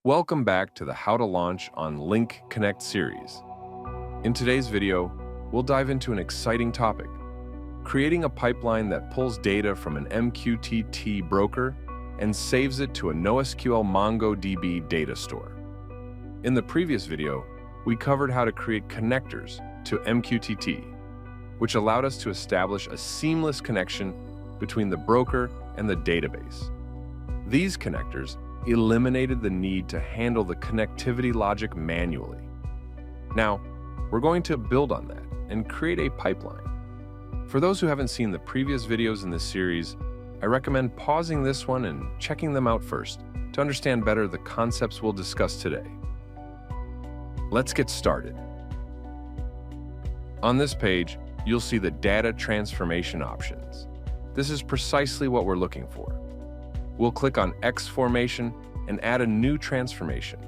Welcome back to the How to Launch on LINCConnect series. In today's video, we'll dive into an exciting topic, creating a pipeline that pulls data from an MQTT broker and saves it to a NoSQL MongoDB data store. In the previous video, we covered how to create connectors to MQTT, which allowed us to establish a seamless connection between the broker and the database. These connectors eliminated the need to handle the connectivity logic manually. Now, we're going to build on that and create a pipeline. For those who haven't seen the previous videos in this series, I recommend pausing this one and checking them out first to understand better the concepts we'll discuss today. Let's get started. On this page, you'll see the data transformation options. This is precisely what we're looking for. We'll click on X formation and add a new transformation.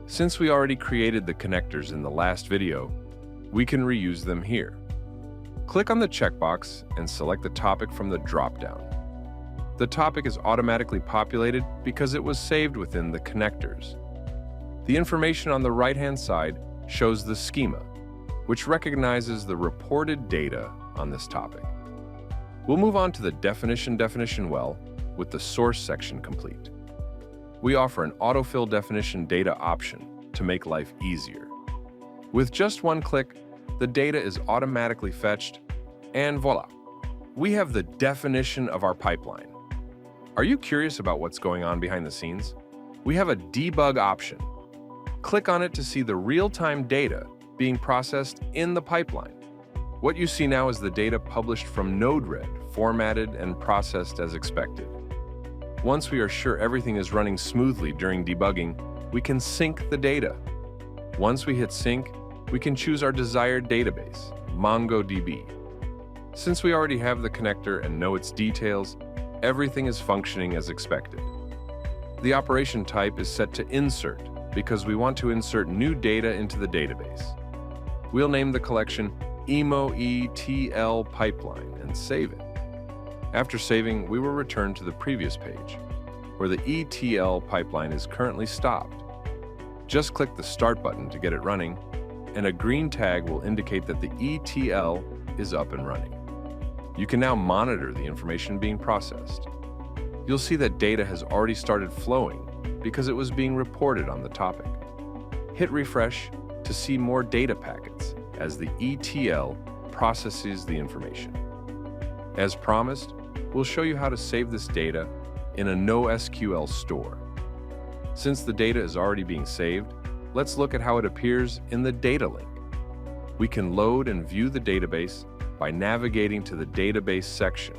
Since we already created the connectors in the last video, we can reuse them here. Click on the checkbox and select the topic from the drop-down. The topic is automatically populated because it was saved within the connectors. The information on the right-hand side shows the schema, which recognizes the reported data on this topic. We'll move on to the definition well with the source section complete. We offer an autofill definition data option to make life easier. With just one click, the data is automatically fetched, and voila, we have the definition of our pipeline. Are you curious about what's going on behind the scenes? We have a debug option. Click on it to see the real-time data being processed in the pipeline. What you see now is the data published from Node-RED, formatted and processed as expected. Once we are sure everything is running smoothly during debugging, we can sync the data. Once we hit sync, we can choose our desired database, MongoDB. Since we already have the connector and know its details, everything is functioning as expected. The operation type is set to insert because we want to insert new data into the database. We'll name the collection ETL pipeline and save it. After saving, we will return to the previous page, where the ETL pipeline is currently stopped. Just click the Start button to get it running, and a green tag will indicate that the ETL is up and running. You can now monitor the information being processed. You'll see that data has already started flowing because it was being reported on the topic. Hit refresh to see more data packets as the ETL processes the information. As promised, we'll show you how to save this data in a NoSQL store. Since the data is already being saved, let's look at how it appears in the data link. We can load and view the database by navigating to the database section.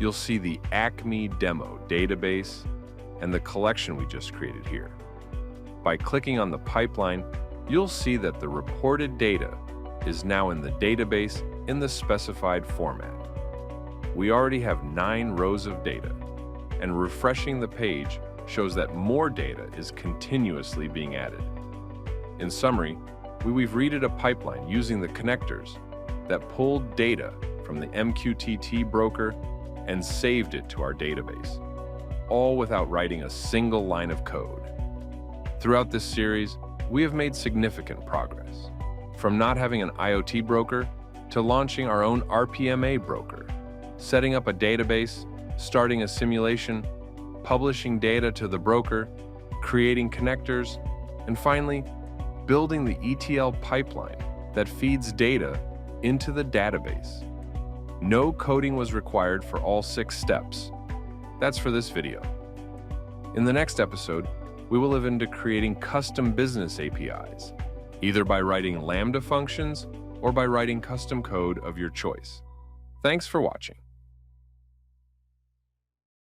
You'll see the Acme demo database and the collection we just created here. By clicking on the pipeline, you'll see that the reported data is now in the database in the specified format. We already have 9 rows of data, and refreshing the page shows that more data is continuously being added. In summary, we've read a pipeline using the connectors that pulled data from the MQTT broker and saved it to our database, all without writing a single line of code. Throughout this series, we have made significant progress, from not having an IoT broker to launching our own RPMA broker, setting up a database, starting a simulation, publishing data to the broker, creating connectors, and finally, building the ETL pipeline that feeds data into the database. No coding was required for all 6 steps. That's for this video. In the next episode, we will live into creating custom business APIs, either by writing Lambda functions or by writing custom code of your choice. Thanks for watching.